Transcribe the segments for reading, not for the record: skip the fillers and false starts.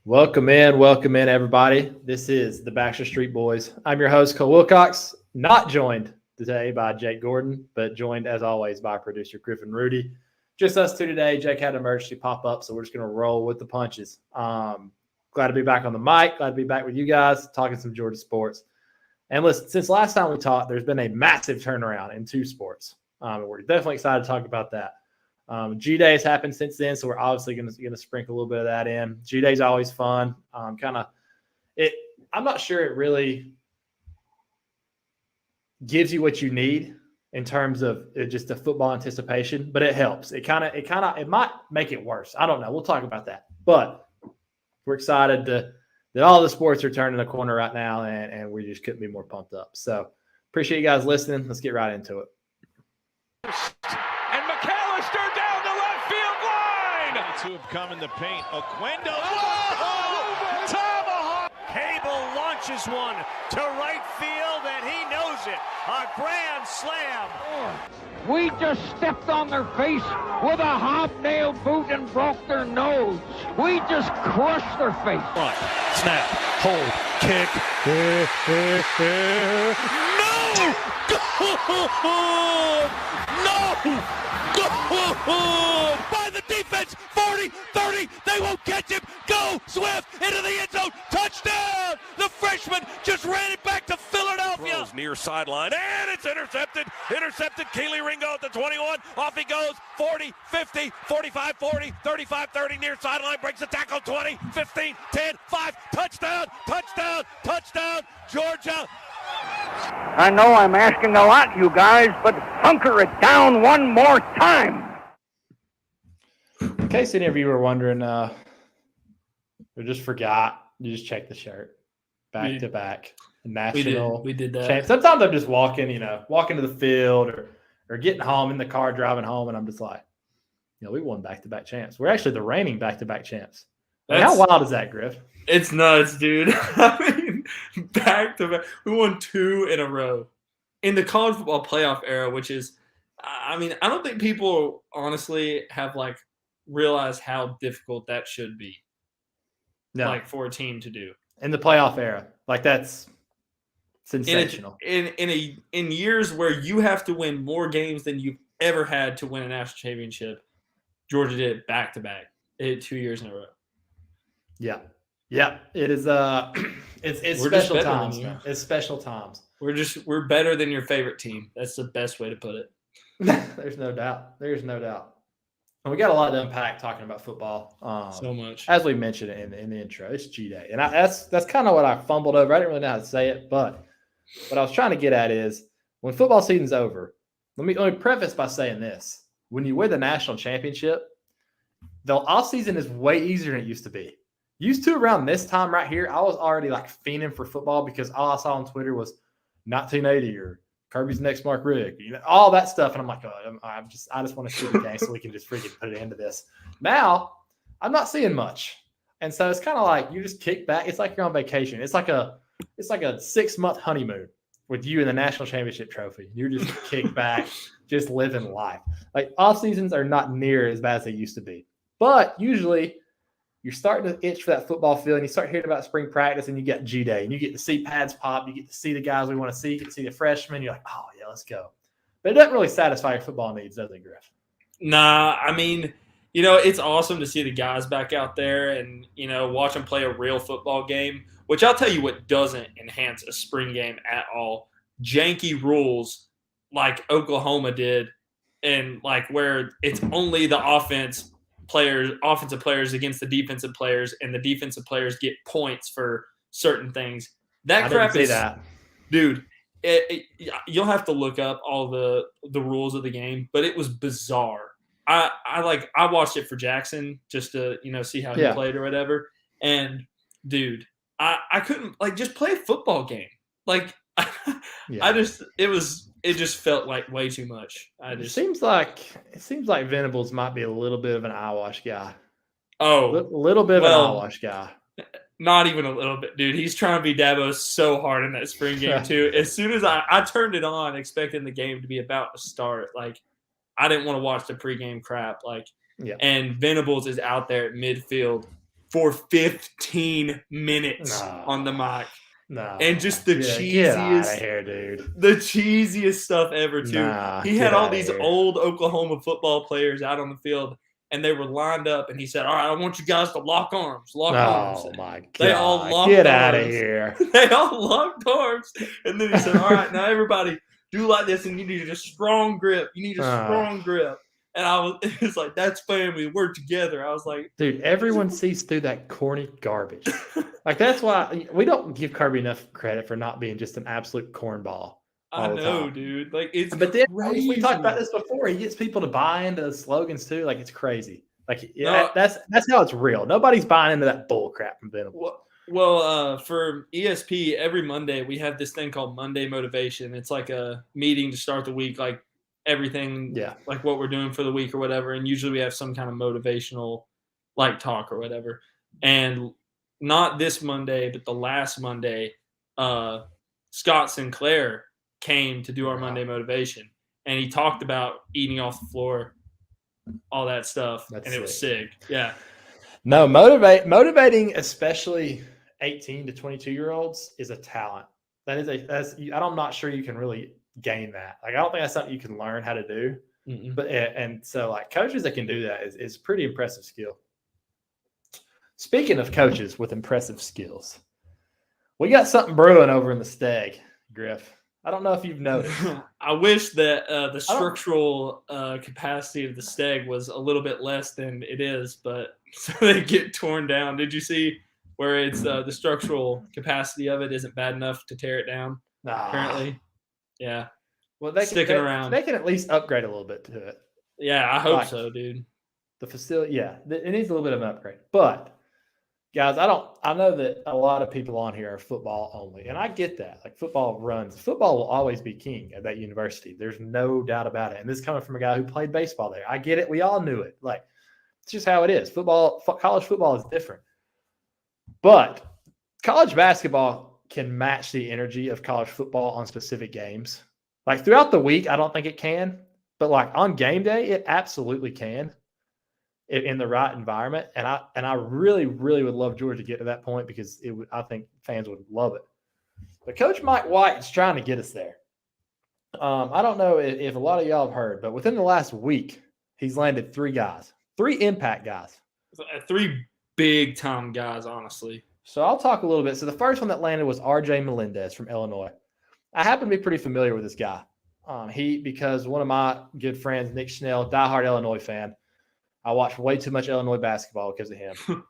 Welcome in, everybody. This is the Baxter Street Boys. I'm your host, Cole Wilcox, not joined today by Jake Gordon, but joined as always by producer Griffin Rudy. Just us two today. Jake had an emergency pop up, so we're just going to roll with the punches. Glad to be back on the mic. Glad to be back with you guys talking some Georgia sports. And listen, since last time we talked, there's been a massive turnaround in two sports. We're definitely excited to talk about that. G-Day has happened since then, so we're obviously going to sprinkle a little bit of that in. G-Day is always fun. I'm not sure it really gives you what you need in terms of just the football anticipation, but it helps. It might make it worse. I don't know. We'll talk about that. But we're excited that all the sports are turning the corner right now, and we just couldn't be more pumped up. So appreciate you guys listening. Let's get right into it. Two have come in the paint. Oquendo. Oh! Tomahawk. Cable launches one to right field, and he knows it. A grand slam. We just stepped on their face with a hobnail boot and broke their nose. We just crushed their face. Right. Snap. Hold. Kick. No! No! By the defense. 40, 30. They won't catch him. Go Swift into the end zone. Touchdown! The freshman just ran it back to Philadelphia. Throws near sideline, and it's intercepted. Intercepted. Keely Ringo at the 21. Off he goes. 40, 50, 45, 40, 35, 30. Near sideline. Breaks the tackle. 20, 15, 10, 5. Touchdown! Touchdown! Touchdown! Georgia! I know I'm asking a lot, you guys, but hunker it down one more time. In case any of you were wondering, or just forgot, you just check the shirt. Back to back. National. We did that. Champ. Sometimes I'm just walking to the field or getting home in the car, driving home, and I'm just like, we won back-to-back champs. We're actually the reigning back-to-back champs. How wild is that, Griff? It's nuts, dude. I mean, back-to-back. We won 2 in a row. In the college football playoff era, which is, I don't think people honestly have, realized how difficult that should be. No. For a team to do. In the playoff era. That's sensational. In years where you have to win more games than you've ever had to win a national championship, Georgia did it back-to-back. They did 2 years in a row. Yeah. It is it's special times, man. It's special times. We're better than your favorite team. That's the best way to put it. There's no doubt. And we got a lot to unpack talking about football. So much. As we mentioned in the intro, it's G-Day. And that's kind of what I fumbled over. I didn't really know how to say it, but what I was trying to get at is when football season's over, let me preface by saying this. When you win the national championship, the offseason is way easier than it used to be. Used to around this time right here, I was already fiending for football because all I saw on Twitter was 1980 or Kirby's next Mark Rick, all that stuff. And I'm like, I just want to see the game so we can just freaking put an end to this. Now, I'm not seeing much. And so it's kind of like you just kick back. It's like you're on vacation. It's like a 6-month honeymoon with you in the national championship trophy. You're just kicked back, just living life. Off seasons are not near as bad as they used to be. But usually you're starting to itch for that football field, and you start hearing about spring practice, and you get G-Day, and you get to see pads pop. You get to see the guys we want to see. You get to see the freshmen. You're like, oh, yeah, let's go. But it doesn't really satisfy your football needs, does it, Griff? Nah, it's awesome to see the guys back out there and, watch them play a real football game, which I'll tell you what doesn't enhance a spring game at all. Janky rules like Oklahoma did and, where it's only the offensive players against the defensive players, and the defensive players get points for certain things. That crap is that. Dude, you'll have to look up all the rules of the game, but it was bizarre. I watched it for Jackson just to see how he played or whatever. And dude, I couldn't just play a football game. It just felt like way too much. It seems like Venables might be a little bit of an eyewash guy. Oh, a little bit of an eyewash guy. Not even a little bit, dude. He's trying to be Dabo so hard in that spring game too. As soon as I turned it on, expecting the game to be about to start, I didn't want to watch the pregame crap. And Venables is out there at midfield for 15 minutes on the mic. No. And just the Get out of cheesiest, here, dude. the cheesiest stuff ever, too. Nah, He had all these old Oklahoma football players out on the field, and they were lined up, and he said, all right, I want you guys to lock arms, arms. Oh, my God. They all locked Get arms. out of here. They all locked arms. And then he said, all right, now everybody do like this, and you need a strong grip. You need a strong grip. And it's like, that's family. We're together. I was like, dude, everyone sees through that corny garbage. Like, that's why we don't give Kirby enough credit for not being just an absolute cornball. I know, dude. Like, it's but then crazy. We talked about this before. He gets people to buy into the slogans too. Like, it's crazy. Like, yeah, that's how it's real. Nobody's buying into that bull crap from Venom. Well, for ESP, every Monday we have this thing called Monday Motivation. It's like a meeting to start the week, like everything, like what we're doing for the week or whatever. And usually we have some kind of motivational, like, talk or whatever. And not this Monday, but the last Monday, Scott Sinclair came to do our Monday Motivation, and he talked about eating off the floor, all that stuff, and it was sick. Yeah. No, motivating, especially 18 to 22-year-olds, is a talent. I'm not sure you can really gain that. Like, I don't think that's something you can learn how to do. Mm-mm. But and so, like, coaches that can do that is pretty impressive skill. Speaking of coaches with impressive skills, we got something brewing over in the Steg, Griff. I don't know if you've noticed. I wish that the structural capacity of the Steg was a little bit less than it is, but so they get torn down. Did you see where it's the structural capacity of it isn't bad enough to tear it down? Apparently, yeah. Well, they can at least upgrade a little bit to it. Yeah, I hope so, dude. The facility, it needs a little bit of an upgrade. But guys, I know that a lot of people on here are football only, and I get that. Like, football will always be king at that university. There's no doubt about it. And this is coming from a guy who played baseball there. I get it. We all knew it. Like, it's just how it is. College football is different. But college basketball can match the energy of college football on specific games. Like, throughout the week, I don't think it can. But, like, on game day, it absolutely can. In the right environment, and I really, really would love Georgia to get to that point, because I think fans would love it. But Coach Mike White is trying to get us there. I don't know if a lot of y'all have heard, but within the last week, he's landed 3 impact guys. 3 big-time guys, honestly. So I'll talk a little bit. So the first one that landed was R.J. Melendez from Illinois. I happen to be pretty familiar with this guy. Because one of my good friends, Nick Schnell, diehard Illinois fan, I watch way too much Illinois basketball because of him.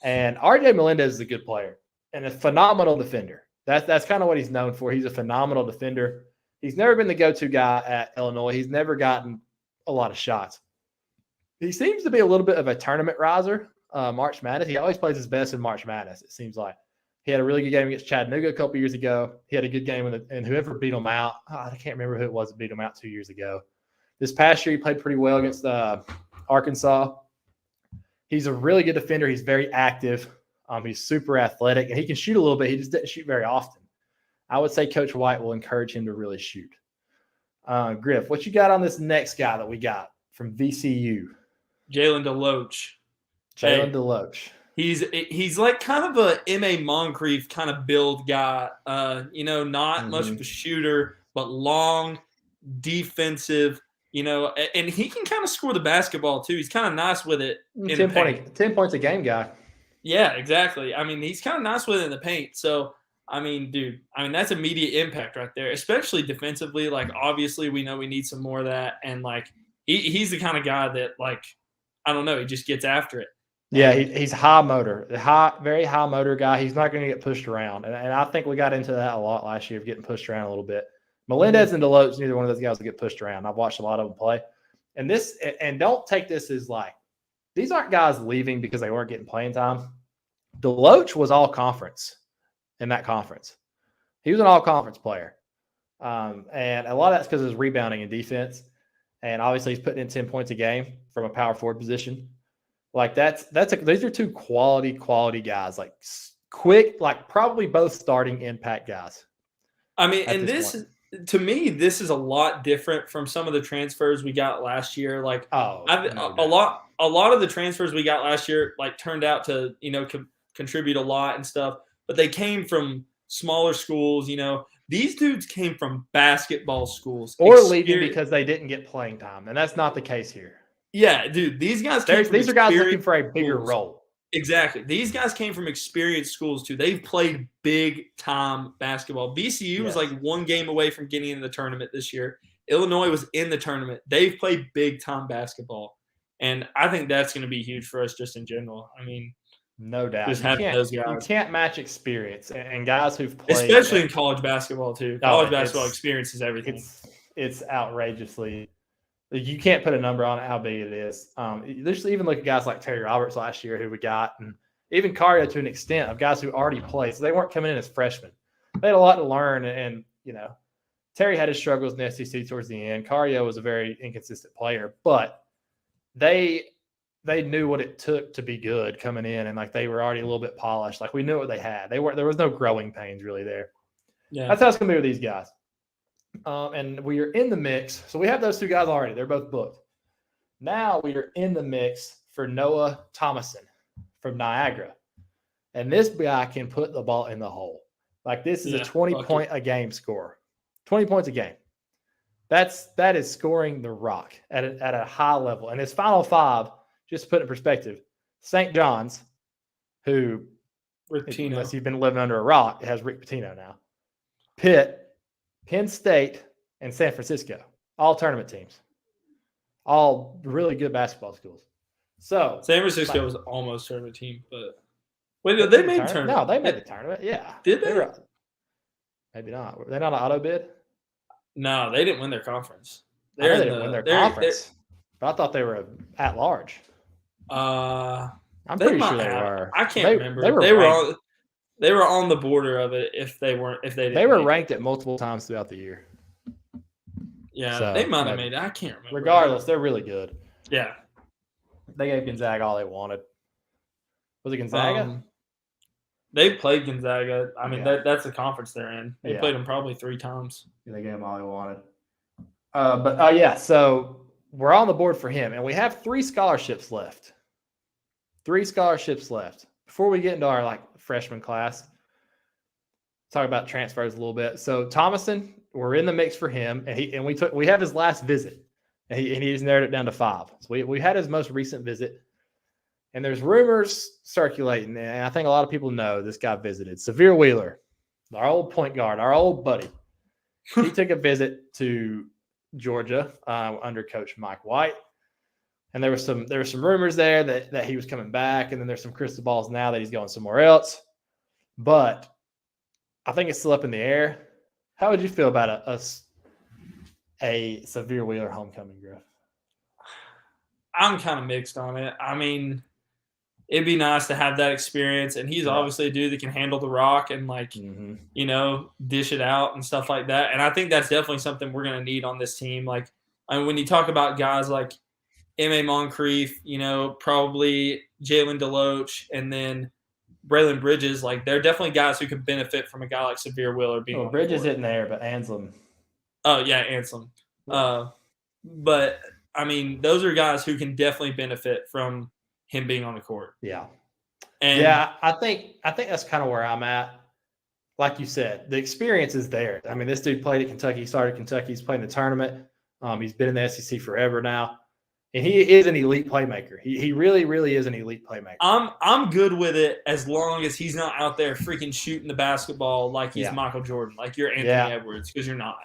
And R.J. Melendez is a good player and a phenomenal defender. That's kind of what he's known for. He's a phenomenal defender. He's never been the go-to guy at Illinois. He's never gotten a lot of shots. He seems to be a little bit of a tournament riser, March Madness. He always plays his best in March Madness, it seems like. He had a really good game against Chattanooga a couple years ago. He had a good game and whoever beat him out. I can't remember who it was that beat him out 2 years ago. This past year, he played pretty well against Arkansas. He's a really good defender. He's very active. He's super athletic, and he can shoot a little bit. He just didn't shoot very often. I would say Coach White will encourage him to really shoot. Griff, what you got on this next guy that we got from VCU? Jalen DeLoach. DeLoach. He's like kind of a M.A. Moncrief kind of build guy. Not much of a shooter, but long, defensive. And he can kind of score the basketball too. He's kind of nice with it. 10 points a game guy. Yeah, exactly. I mean, he's kind of nice with it in the paint. So, I mean, dude, that's immediate impact right there, especially defensively. Like, obviously, we know we need some more of that. And, like, he's the kind of guy that, like, I don't know, he just gets after it. Yeah, he's high motor, very high motor guy. He's not going to get pushed around. And I think we got into that a lot last year of getting pushed around a little bit. Melendez and DeLoach, neither one of those guys will get pushed around. I've watched a lot of them play. And don't take this as like, these aren't guys leaving because they weren't getting playing time. DeLoach was all conference in that conference. He was an all conference player. And a lot of that's because of his rebounding and defense. And obviously he's putting in 10 points a game from a power forward position. Like these are 2 quality guys, like quick, like probably both starting impact guys. I mean, and to me, this is a lot different from some of the transfers we got last year. Like, a a lot of the transfers we got last year turned out to contribute a lot and stuff, but they came from smaller schools. These dudes came from basketball schools or leaving because they didn't get playing time, and that's not the case here. Yeah, dude, these guys these are guys looking for a bigger role. Exactly. These guys came from experienced schools too. They've played big time basketball. VCU was like one game away from getting in the tournament this year. Illinois was in the tournament. They've played big time basketball. And I think that's going to be huge for us just in general. I mean, no doubt. Just having those guys. You can't match experience and guys who've played. Especially in college basketball too. College basketball experience is everything. It's outrageously. You can't put a number on how big it is. There's even look at guys like Terry Roberts last year who we got, and even Cario to an extent of guys who already played. So they weren't coming in as freshmen. They had a lot to learn, and Terry had his struggles in the SEC towards the end. Cario was a very inconsistent player, but they knew what it took to be good coming in, and they were already a little bit polished. We knew what they had. There was no growing pains really there. Yeah, that's how it's gonna be with these guys. And we are in the mix. So we have those two guys already. They're both booked. Now we are in the mix for Noah Thomason from Niagara. And this guy can put the ball in the hole. This is a 20-point a game score. 20 points a game. That is scoring the rock at a high level. And his final five, just to put it in perspective, St. John's, who, unless you've been living under a rock, it has Rick Pitino now. Pitt, Penn State, and San Francisco, all tournament teams, all really good basketball schools. So San Francisco was almost tournament team, but wait, they made the tournament. No, they made the tournament. Yeah, did they? Maybe not. Were they not an auto bid? No, they didn't win their conference. They didn't win their conference, but I thought they were at large. I'm pretty sure they were. I can't remember. They were on the border of it if they didn't. They were ranked at multiple times throughout the year. Yeah, so, they might have made it. I can't remember. Regardless, they're really good. Yeah. They gave Gonzaga all they wanted. Was it Gonzaga? They played Gonzaga. I mean, that's the conference they're in. They played them probably 3 times. Yeah, they gave them all they wanted. So we're on the board for him, and we have 3 scholarships left. 3 scholarships left. Before we get into our freshman class, talk about transfers a little bit. So Thomason, we're in the mix for him, and we have his last visit, and he's narrowed it down to 5. So we had his most recent visit, and there's rumors circulating, and I think a lot of people know this guy visited. Severe Wheeler, our old point guard, our old buddy. He took a visit to Georgia under Coach Mike White. And there was some rumors there that he was coming back, and then there's some crystal balls now that he's going somewhere else. But I think it's still up in the air. How would you feel about a Severe Wheeler homecoming, Griff? I'm kind of mixed on it. I mean, it'd be nice to have that experience, and he's obviously a dude that can handle the rock and dish it out and stuff like that. And I think that's definitely something we're going to need on this team. When you talk about guys like M.A. Moncrief, probably Jalen DeLoach, and then Braylon Bridges, they're definitely guys who could benefit from a guy like Severe Wheeler being on Bridges the isn't there, but Anselm. Oh, yeah, Anselm. But, I mean, those are guys who can definitely benefit from him being on the court. Yeah. And I think that's kind of where I'm at. Like you said, the experience is there. I mean, this dude played at Kentucky. He started at Kentucky. He's played in the tournament. He's been in the SEC forever now. And he is an elite playmaker. He really, really is an elite playmaker. I'm good with it as long as he's not out there freaking shooting the basketball like he's Michael Jordan, like you're Anthony Edwards, because you're not.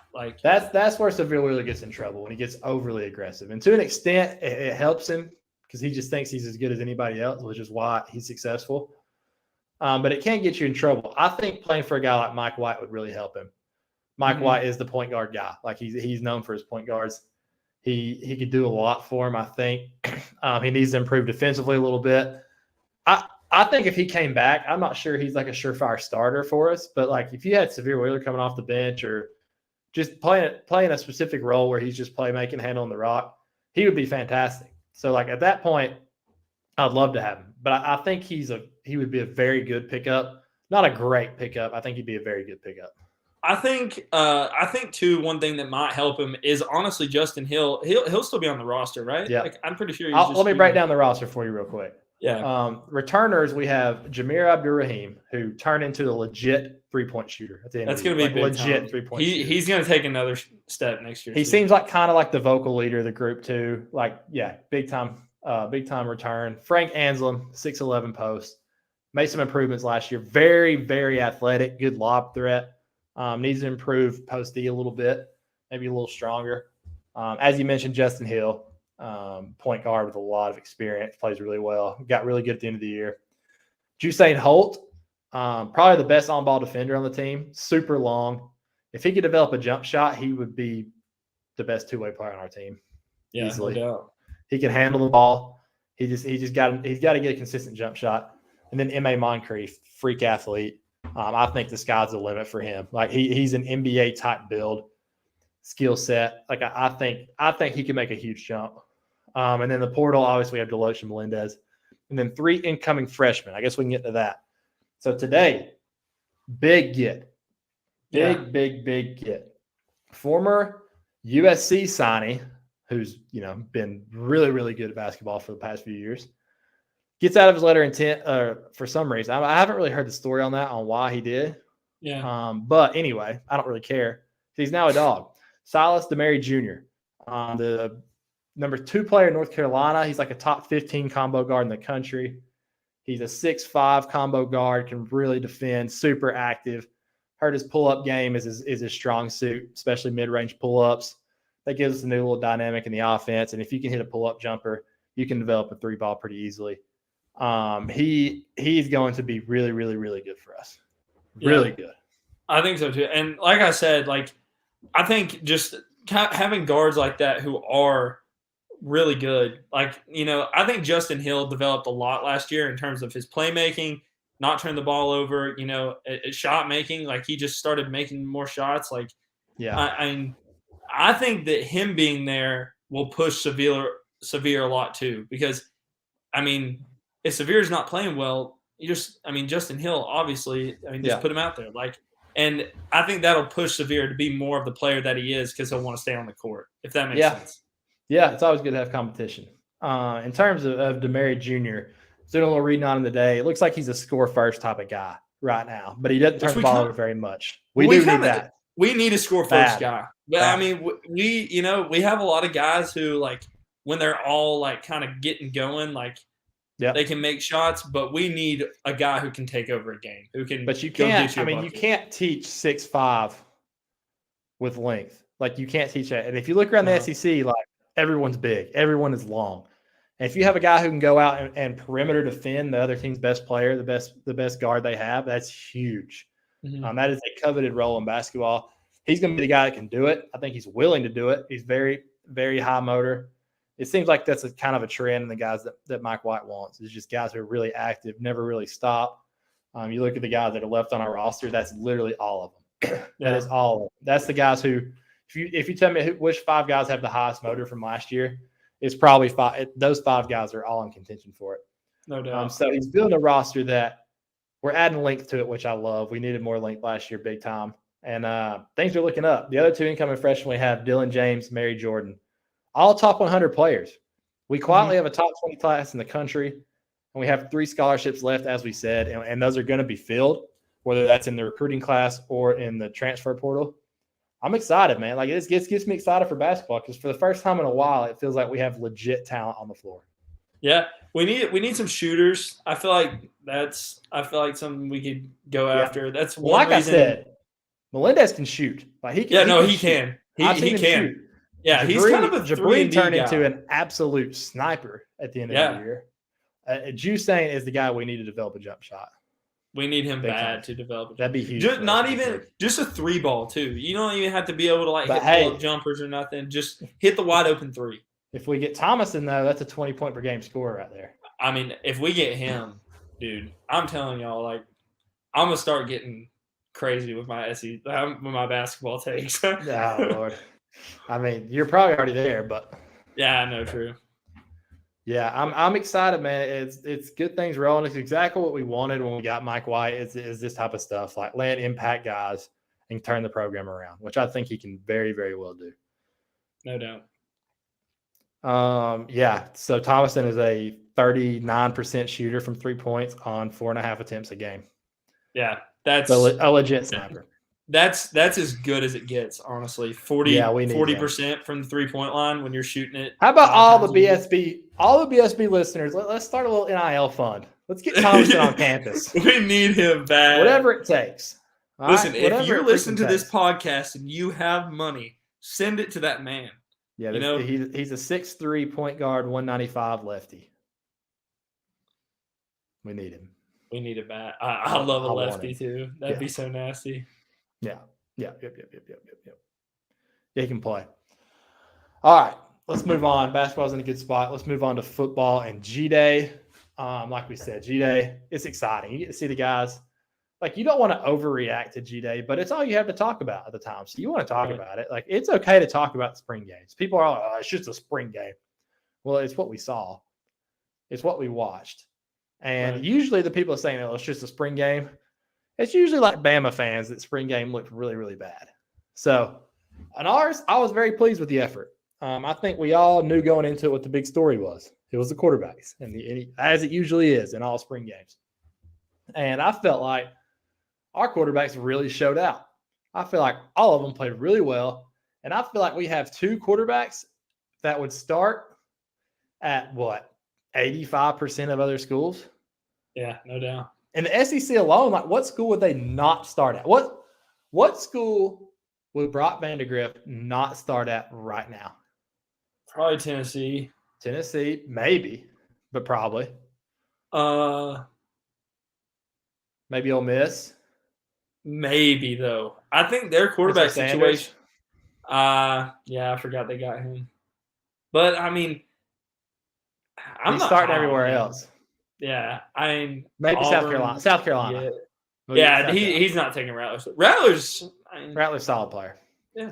That's where Severe Wheeler gets in trouble, when he gets overly aggressive. And to an extent, it helps him because he just thinks he's as good as anybody else, which is why he's successful. But it can get you in trouble. I think playing for a guy like Mike White would really help him. Mike White is the point guard guy. He's known for his point guards. He could do a lot for him, I think. He needs to improve defensively a little bit. I think if he came back, I'm not sure he's a surefire starter for us. But if you had Severe Wheeler coming off the bench or just playing a specific role where he's just playmaking, handling the rock, he would be fantastic. So at that point, I'd love to have him. But I think he would be a very good pickup. Not a great pickup. I think he'd be a very good pickup. I think too. One thing that might help him is honestly Justin Hill. He'll still be on the roster, right? Yeah. Like, I'm pretty sure. Let me break down the roster for you real quick. Yeah. Returners, we have Jameer Abdurrahim, who turned into a legit 3-point shooter at the end. That's going to be legit time. 3-point shooter. He's going to take another step next year. He seems like kind of like the vocal leader of the group too. Like, yeah, big time return. Frank Anselm, 6'11" post, made some improvements last year. Very, very athletic, good lob threat. Needs to improve post D a little bit, maybe a little stronger. As you mentioned, Justin Hill, point guard with a lot of experience, plays really well. Got really good at the end of the year. Jusain Holt, probably the best on-ball defender on the team. Super long. If he could develop a jump shot, he would be the best two-way player on our team. Yeah, easily. No doubt. He can handle the ball. He's got to get a consistent jump shot. And then M.A. Moncrief, freak athlete. I think the sky's the limit for him. Like he's an NBA type build, skill set. Like I think he can make a huge jump. And then the portal, obviously, we have Deloach and Melendez. And then 3 incoming freshmen. I guess we can get to that. So today, big get. Big get. Former USC signee, who's been really, really good at basketball for the past few years, gets out of his letter of intent for some reason. I haven't really heard the story on that, on why he did. Yeah. But anyway, I don't really care. He's now a Dog. Silas DeMary Jr., the number 2 player in North Carolina. He's like a top 15 combo guard in the country. He's a 6'5" combo guard, can really defend, super active. Heard his pull-up game is his strong suit, especially mid-range pull-ups. That gives us a new little dynamic in the offense. And if you can hit a pull-up jumper, you can develop a 3-ball pretty easily. He's going to be really, really, really good for us. Really good. I think so too. And like I said, I think just having guards like that who are really good. I think Justin Hill developed a lot last year in terms of his playmaking, not turn the ball over, shot making. Like he just started making more shots. I think that him being there will push Severe a lot too, because if Severe's not playing well, Justin Hill, obviously, just put him out there. And I think that'll push Severe to be more of the player that he is, because he'll want to stay on the court, if that makes sense. Yeah, it's always good to have competition. In terms of DeMary Jr., doing a little reading on him today, it looks like he's a score-first type of guy right now, but he doesn't turn the ball over very much. We do need that. We need a score-first guy. But, we have a lot of guys who, when they're all, kind of getting going, they can make shots, but we need a guy who can take over a game, who can. But you can't. You can't teach 6'5" with length. You can't teach that. And if you look around the SEC, everyone's big, everyone is long. And if you have a guy who can go out and perimeter defend the other team's best player, the best guard they have, that's huge. Mm-hmm. That is a coveted role in basketball. He's going to be the guy that can do it. I think he's willing to do it. He's very, very high motor. It seems like that's a kind of a trend in the guys that Mike White wants. It's just guys who are really active, never really stop. You look at the guys that are left on our roster, that's literally all of them. That is all of them. That's the guys who, if you tell me which 5 guys have the highest motor from last year, it's probably 5. Those 5 guys are all in contention for it. No doubt. So he's building a roster that we're adding length to it, which I love. We needed more length last year, big time. And things are looking up. The other 2 incoming freshmen we have, Dylan James, Mary Jordan, all top 100 players. We quietly have a top 20 class in the country, and we have 3 scholarships left, as we said, and those are going to be filled, whether that's in the recruiting class or in the transfer portal. I'm excited, man. It gets me excited for basketball, because for the first time in a while, it feels like we have legit talent on the floor. Yeah, we need some shooters. I feel like something we could go after. That's one reason. I said, Melendez can shoot. He can. He can. Shoot. Yeah, he's kind of a Jabri turned into an absolute sniper at the end of the year. Jusain is the guy we need to develop a jump shot. We need him bad to develop a jump. That'd be huge. Just a 3-ball too. You don't even have to be able to hit pull-up jumpers or nothing. Just hit the wide open 3. If we get Thomason, though, that's a 20-point per game scorer right there. If we get him, dude, I'm telling y'all, I'm gonna start getting crazy with my basketball takes. Oh Lord. You're probably already there, but yeah, I know, true. Yeah, I'm excited, man. It's good things rolling. It's exactly what we wanted when we got Mike White. Is this type of stuff, land impact guys and turn the program around, which I think he can very, very well do. No doubt. Yeah. So Thomason is a 39% shooter from 3 points on 4.5 attempts a game. Yeah, that's a legit sniper. That's as good as it gets, honestly. 40% from the 3-point line when you're shooting it. How about all the BSB listeners? Let's start a little NIL fund. Let's get Thomason on campus. We need him bad. Whatever it takes. Listen, if you're listening to this podcast and you have money, send it to that man. Yeah, he's a 6'3" point guard, 195 lefty. We need him. We need a bat. I love a lefty too. That'd be so nasty. Yeah. Yep. Yeah, he can play. All right, let's move on. Basketball's in a good spot. Let's move on to football and G-Day. Like we said, G-Day, it's exciting. You get to see the guys. Like, you don't want to overreact to G-Day, but it's all you have to talk about at the time. So you want to talk about it. Like, it's okay to talk about the spring games. People are like, oh, it's just a spring game. Well, it's what we saw. It's what we watched. And usually the people are saying, oh, it's just a spring game. It's usually like Bama fans that spring game looked really, really bad. So on ours, I was very pleased with the effort. I think we all knew going into it what the big story was. It was the quarterbacks, as it usually is in all spring games. And I felt like our quarterbacks really showed out. I feel like all of them played really well. And I feel like we have two quarterbacks that would start at 85% of other schools? Yeah, no doubt. In the SEC alone, like, what school would they not start at? What school would Brock Vandagriff not start at right now? Probably Tennessee. Tennessee, maybe, but probably. Maybe Ole Miss. Maybe, though. I think their quarterback situation. Yeah, I forgot they got him. But I mean, he's starting everywhere else. Yeah, maybe Auburn, South Carolina. Yeah, he's not taking Rattlers. Rattlers solid player. Yeah,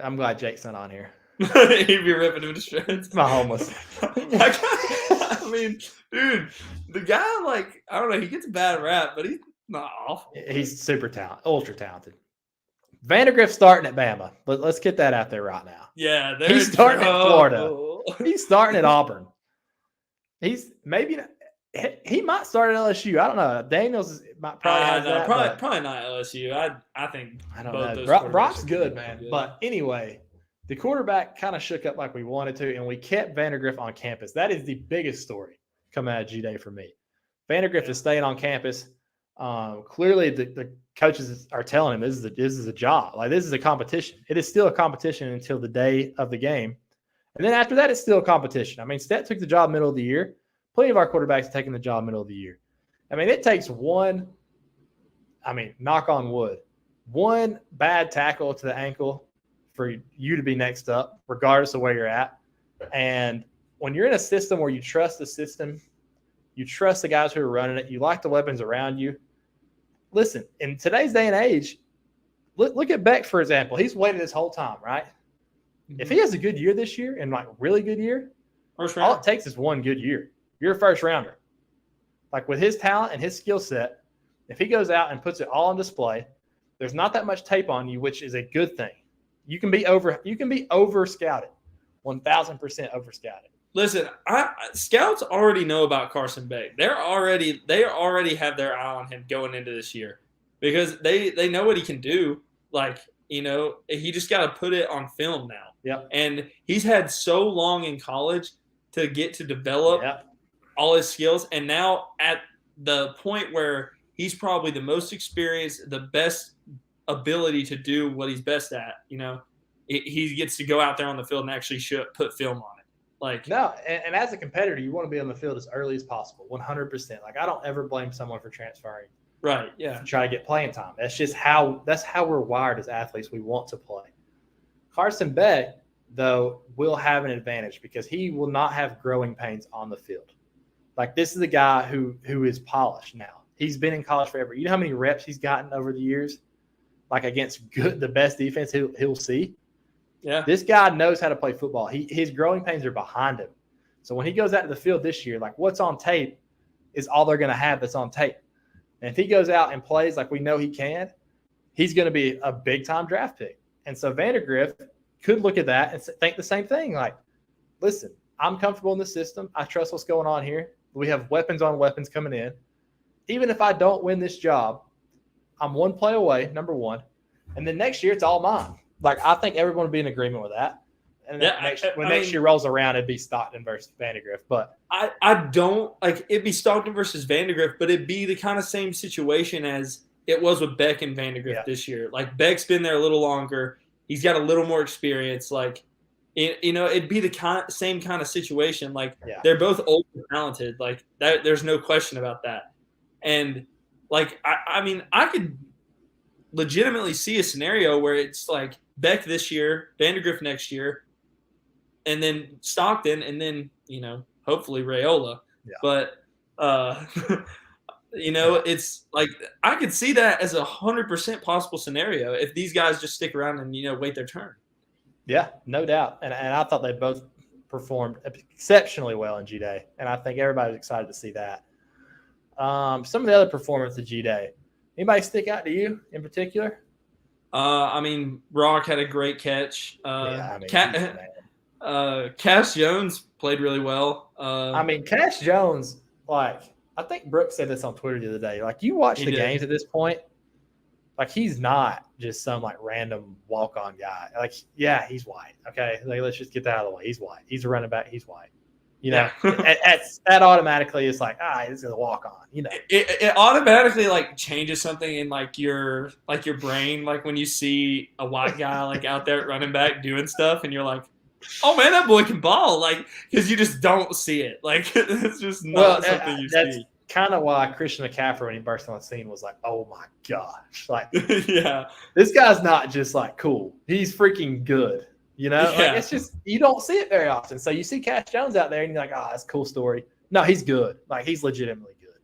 I'm glad Jake's not on here. He'd be ripping him to shreds. My homeless. I mean, dude, the guy, like, I don't know, he gets a bad rap, but he's not awful. He's super talented, ultra talented. Vandagriff starting at Bama. Let's get that out there right now. Yeah, he's starting at Florida. He's starting at Auburn. He might start at LSU. I don't know. Daniels might probably have that. Probably not LSU. I think I don't know. Brock's good, man. But anyway, the quarterback kind of shook up like we wanted to, and we kept Vandagriff on campus. That is the biggest story coming out of G-Day for me. Vandagriff is staying on campus. Clearly, the coaches are telling him this is a job. Like, this is a competition. It is still a competition until the day of the game. And then after that, it's still a competition. I mean, Stet took the job middle of the year. Plenty of our quarterbacks have taken the job middle of the year. I mean, it takes knock on wood, one bad tackle to the ankle for you to be next up, regardless of where you're at. And when you're in a system where you trust the system, you trust the guys who are running it, you like the weapons around you. Listen, in today's day and age, look at Beck, for example. He's waited this whole time, right? Mm-hmm. If he has a good year this year, and like really good year, all it takes is one good year. You're a first rounder. Like, with his talent and his skill set, if he goes out and puts it all on display, there's not that much tape on you, which is a good thing. You can be over scouted, 1,000% over scouted. Listen, scouts already know about Carson Beck. They already have their eye on him going into this year because they know what he can do. Like, he just got to put it on film now. Yep. And he's had so long in college to get to develop all his skills. And now at the point where he's probably the most experienced, the best ability to do what he's best at, he gets to go out there on the field and actually put film on it. Like, no, and as a competitor, you want to be on the field as early as possible, 100%. Like, I don't ever blame someone for transferring. Right, yeah. To try to get playing time. That's just how we're wired as athletes. We want to play. Carson Beck, though, will have an advantage because he will not have growing pains on the field. Like, this is a guy who is polished now. He's been in college forever. You know how many reps he's gotten over the years? Like, against the best defense he'll see. Yeah. This guy knows how to play football. His growing pains are behind him. So when he goes out to the field this year, like, what's on tape is all they're going to have that's on tape. And if he goes out and plays like we know he can, he's going to be a big-time draft pick. And so Vandegrift could look at that and think the same thing. Like, listen, I'm comfortable in the system. I trust what's going on here. We have weapons on weapons coming in. Even if I don't win this job, I'm one play away, number one. And then next year, it's all mine. Like, I think everyone would be in agreement with that. And when next year rolls around, it'd be Stockton versus Vandegrift. But I don't – like, it'd be Stockton versus Vandegrift, but it'd be the kind of same situation as it was with Beck and Vandegrift this year. Like, Beck's been there a little longer. He's got a little more experience. Like, it'd be the same kind of situation. Like, they're both old and talented. Like, there's no question about that. And, like, I mean, I could legitimately see a scenario where it's like Beck this year, Vandegrift next year, and then Stockton, and then, hopefully Raiola. Yeah. But, it's like I could see that as 100% possible scenario if these guys just stick around and, wait their turn. Yeah, no doubt. And I thought they both performed exceptionally well in G-Day, and I think everybody's excited to see that. Some of the other performance of G-Day. Anybody stick out to you in particular? I mean, Rock had a great catch. Cash Jones played really well. Cash Jones, like, I think Brooks said this on Twitter the other day. Like, you watch the games at this point, like, he's not just some, like, random walk-on guy. Like, yeah, he's white. Okay, like, let's just get that out of the way. He's white. He's a running back. He's white. That automatically is like, he's gonna walk on. It automatically like changes something in like your brain. Like when you see a white guy like out there at running back doing stuff, and you're like, oh man, that boy can ball. Like, because you just don't see it. Like it's just not something you see. That's kind of why Christian McCaffrey, when he burst on the scene, was like, oh my gosh, like, yeah, this guy's not just like cool. He's freaking good. Like, it's just you don't see it very often. So you see Cash Jones out there, and you're like, that's a cool story. No, he's good. Like, he's legitimately good.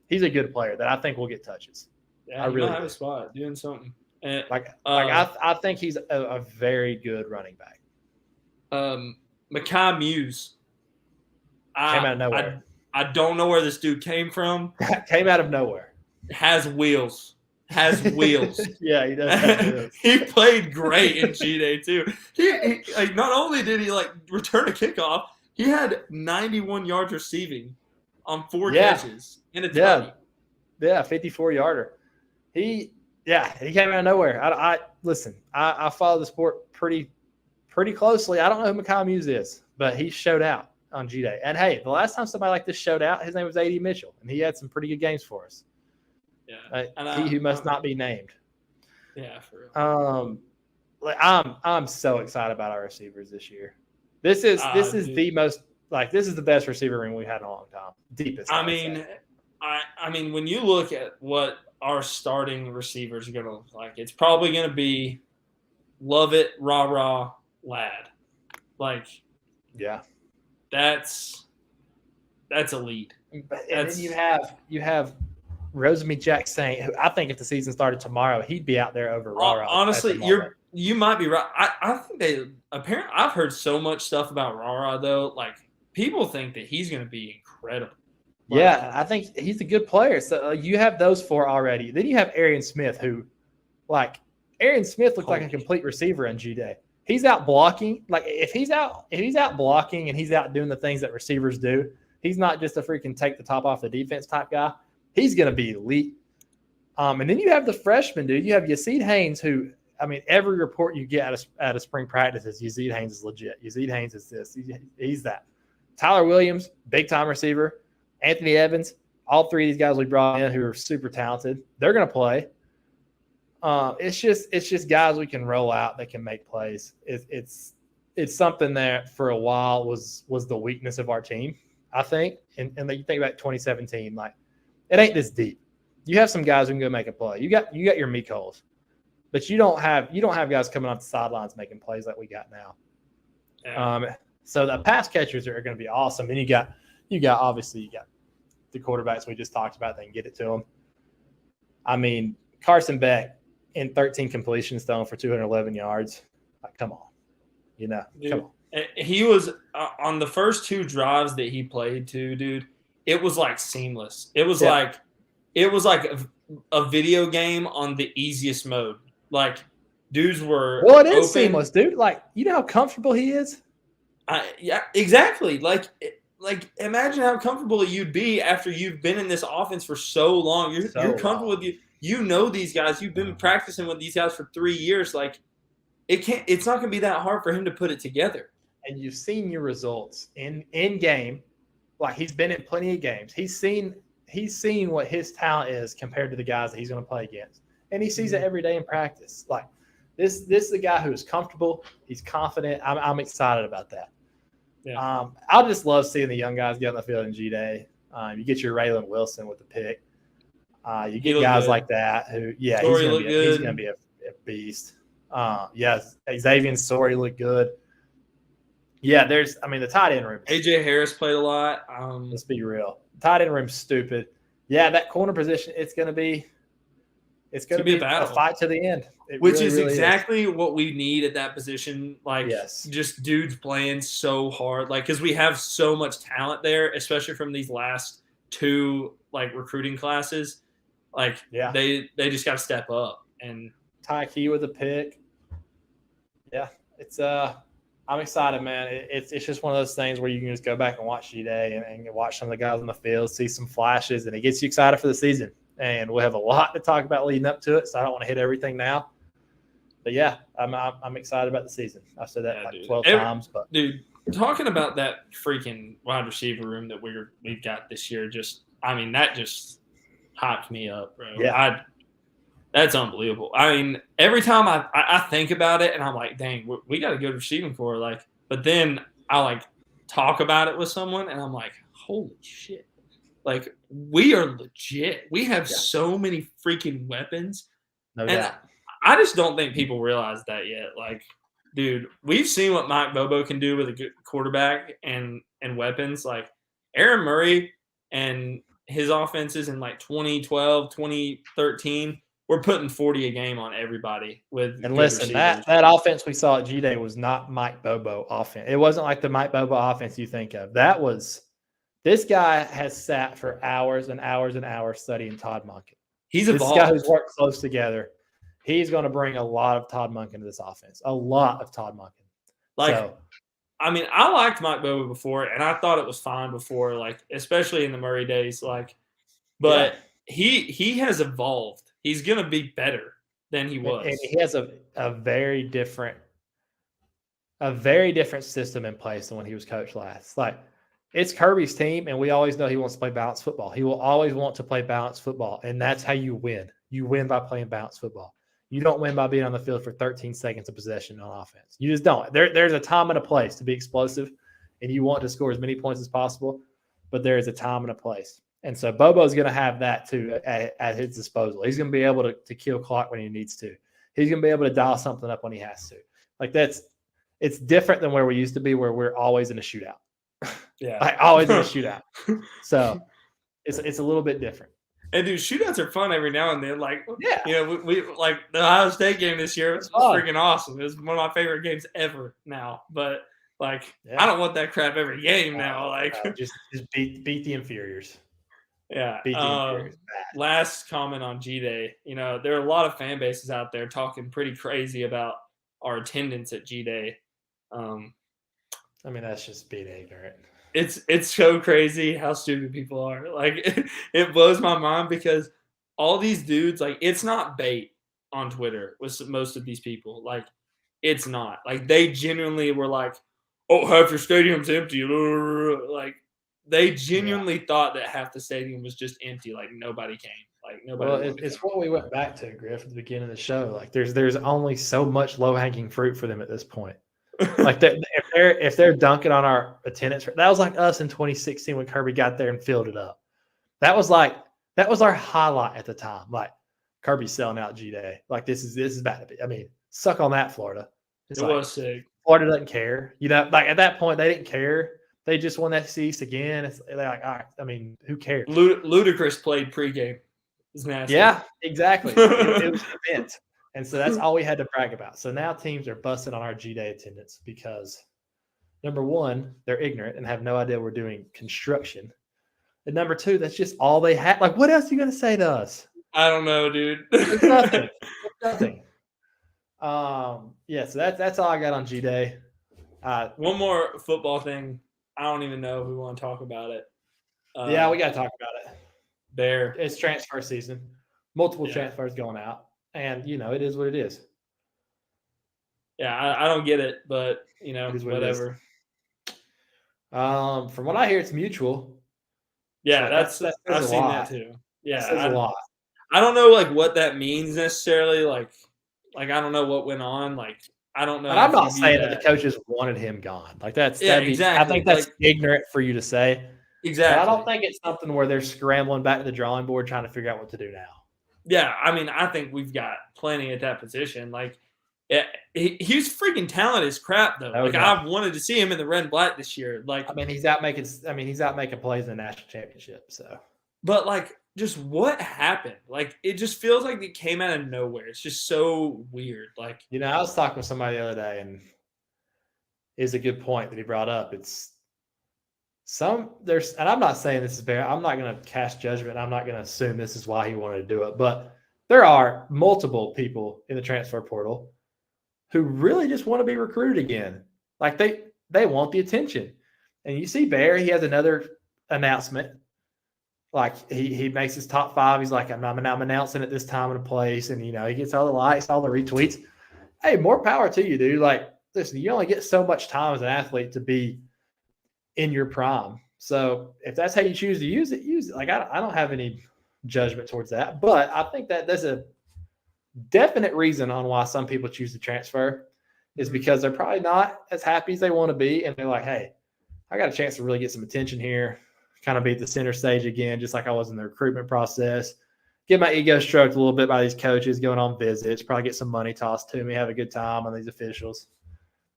He's a good player that I think will get touches. Yeah, I really have a spot doing something. And, I think he's a very good running back. Mekhi Muse came out of nowhere. I don't know where this dude came from. Came out of nowhere. Has wheels. Yeah, he does have wheels. He played great in G-Day too. He like, not only did he like return a kickoff, he had 91 yards receiving on 4 catches in a touchdown. Yeah, 54-yarder. He came out of nowhere. I listen. I follow the sport pretty closely. I don't know who Mekhi Muse is, but he showed out on G-Day. And hey, the last time somebody like this showed out, his name was A.D. Mitchell, and he had some pretty good games for us. Yeah, he who must not be named. Yeah, for real. I'm so excited about our receivers this year. This is the most, like, this is the best receiver room we've had in a long time. Deepest. I mean, when you look at what our starting receivers are going to look like, it's probably going to be Lovett, Rah, Lad. Like, yeah, that's elite. And then you have Rosamie Jackson, who I think if the season started tomorrow, he'd be out there over Rah. Honestly, you might be right. I think I've heard so much stuff about Rah though. Like, people think that he's going to be incredible. Yeah, I think he's a good player. So you have those 4 already. Then you have Arian Smith, who, like, Arian Smith looked like a complete receiver on G-Day. He's out blocking. Like, if he's out blocking and he's out doing the things that receivers do, he's not just a freaking take the top off the defense type guy. He's going to be elite. And then you have the freshman, dude. You have Yazeed Haynes, who, I mean, every report you get out of spring practice is Yazeed Haynes is legit. Yazeed Haynes is this. He's that. Tyler Williams, big-time receiver. Anthony Evans, all 3 of these guys we brought in who are super talented. They're going to play. It's just guys we can roll out that can make plays. It's something that for a while was the weakness of our team, I think. And you think about 2017, like, it ain't this deep. You have some guys who can go make a play. You got your Meekols, but you don't have guys coming off the sidelines making plays like we got now. Yeah. So the pass catchers are going to be awesome. And you got the quarterbacks we just talked about. They can get it to them. I mean, Carson Beck in 13 completions thrown for 211 yards. Like, come on, dude, come on. He was on the first 2 drives that he played too, dude. It was like seamless. It was like a video game on the easiest mode. Like dudes were Well, it is open. seamless, dude. Like, you know how comfortable he is? Yeah, exactly. Like imagine how comfortable you'd be after you've been in this offense for so long. You're comfortable with you. You know these guys. You've been practicing with these guys for 3 years. Like it's not going to be that hard for him to put it together. And you've seen your results in game. Like, he's been in plenty of games. He's seen what his talent is compared to the guys that he's going to play against. And he sees it every day in practice. Like, this is a guy who is comfortable. He's confident. I'm excited about that. Yeah. I just love seeing the young guys get on the field in G-Day. You get your Raylan Wilson with the pick. You get guys like that who, he's going to be a beast. Xavier Story looked good. Yeah, the tight end room. AJ Harris played a lot. Let's be real. Tight end room's stupid. Yeah, that corner position, it's going to be a battle. A fight to the end. Which is exactly what we need at that position. Like, just dudes playing so hard. Like, because we have so much talent there, especially from these last 2 like recruiting classes. Like, they just got to step up. And Ty Key with a pick. Yeah, it's I'm excited, man. It's just one of those things where you can just go back and watch G-Day and watch some of the guys on the field, see some flashes, and it gets you excited for the season. And we'll have a lot to talk about leading up to it, so I don't want to hit everything now. But, yeah, I'm excited about the season. I've said that 12 times. But dude, talking about that freaking wide receiver room that we've got this year, that just hyped me up, bro. Yeah. That's unbelievable. I mean, every time I think about it, and I'm like, dang, we got a good receiving core. Like, but then I like talk about it with someone, and I'm like, holy shit! Like, we are legit. We have so many freaking weapons. No doubt. I just don't think people realize that yet. Like, dude, we've seen what Mike Bobo can do with a good quarterback and weapons. Like, Aaron Murray and his offenses in like 2012, 2013. We're putting 40 a game on everybody with. And listen, that offense we saw at G-Day was not Mike Bobo offense. It wasn't like the Mike Bobo offense you think of. This guy has sat for hours and hours and hours studying Todd Monken. He's evolved. This guy who's worked close together. He's going to bring a lot of Todd Monken to this offense. A lot of Todd Monken. I liked Mike Bobo before, and I thought it was fine before, like, especially in the Murray days. Like, but he has evolved. He's going to be better than he was. And he has a very different system in place than when he was coached last. Like, it's Kirby's team, and we always know he wants to play balanced football. He will always want to play balanced football, and that's how you win. You win by playing balanced football. You don't win by being on the field for 13 seconds of possession on offense. You just don't. There's a time and a place to be explosive, and you want to score as many points as possible, but there is a time and a place. And so Bobo's going to have that too at his disposal. He's going to be able to kill clock when he needs to. He's going to be able to dial something up when he has to. Like, it's different than where we used to be, where we're always in a shootout. Yeah, like always in a shootout. So it's a little bit different. And dude, shootouts are fun every now and then. Like, we like the Ohio State game this year. It was freaking awesome. It was one of my favorite games ever now. But like, I don't want that crap every game now. Like, just beat the inferiors. Yeah. Beat the inferiors. Last comment on G-Day. There are a lot of fan bases out there talking pretty crazy about our attendance at G-Day. That's just being ignorant. It's so crazy how stupid people are. Like, it blows my mind because all these dudes, like, it's not bait on Twitter with most of these people. Like, it's not. Like, they genuinely were like, oh, half your stadium's empty. Like, they genuinely thought that half the stadium was just empty. Like, nobody came. Like, nobody. Well, it's what we went back to, Griff, at the beginning of the show. Like, there's only so much low-hanging fruit for them at this point. Like, if they're dunking on our attendance, that was like us in 2016 when Kirby got there and filled it up. That was our highlight at the time. Like, Kirby's selling out G-Day. Like, this is bad. Suck on that, Florida. It was sick. Florida doesn't care. Like, at that point, they didn't care. They just won that East again. They're like, all right. Who cares? Ludacris played pregame. It was nasty. Yeah, exactly. it was an event. And so that's all we had to brag about. So now teams are busting on our G-Day attendance because, number one, they're ignorant and have no idea we're doing construction. And number two, that's just all they had. Like, what else are you going to say to us? I don't know, dude. There's nothing. Nothing. Yeah, so that's all I got on G-Day. One more football thing. I don't even know if we want to talk about it. Yeah, we got to talk about it. Bear. It's transfer season. Multiple transfers going out. And, it is what it is. Yeah, I don't get it, but, whatever. From what I hear, it's mutual. Yeah, so I've seen that too. Yeah, that says a lot. I don't know what that means necessarily. Like I don't know what went on. I don't know. And I'm not saying that the coaches wanted him gone. Exactly. I think that's ignorant for you to say. Exactly. But I don't think it's something where they're scrambling back to the drawing board trying to figure out what to do now. Yeah, I mean, I think we've got plenty at that position. He's freaking talented as crap though. I wanted to see him in the red and black this year. He's out making plays in the national championship. So, but just what happened? It just feels like it came out of nowhere. It's just so weird. I was talking with somebody the other day, and it's a good point that he brought up. And I'm not saying this is fair. I'm not going to cast judgment. I'm not going to assume this is why he wanted to do it. But there are multiple people in the transfer portal who really just want to be recruited again. They want the attention. And you see Bear, he has another announcement. He makes his top 5. He's like, I'm announcing at this time and a place. And, he gets all the likes, all the retweets. Hey, more power to you, dude. Listen, you only get so much time as an athlete to be in your prime. So if that's how you choose to use it, use it. I don't have any judgment towards that. But I think that there's a definite reason on why some people choose to transfer is because they're probably not as happy as they want to be. And they're like, hey, I got a chance to really get some attention here, kind of be at the center stage again, just like I was in the recruitment process. Get my ego stroked a little bit by these coaches, going on visits, probably get some money tossed to me, have a good time on these officials.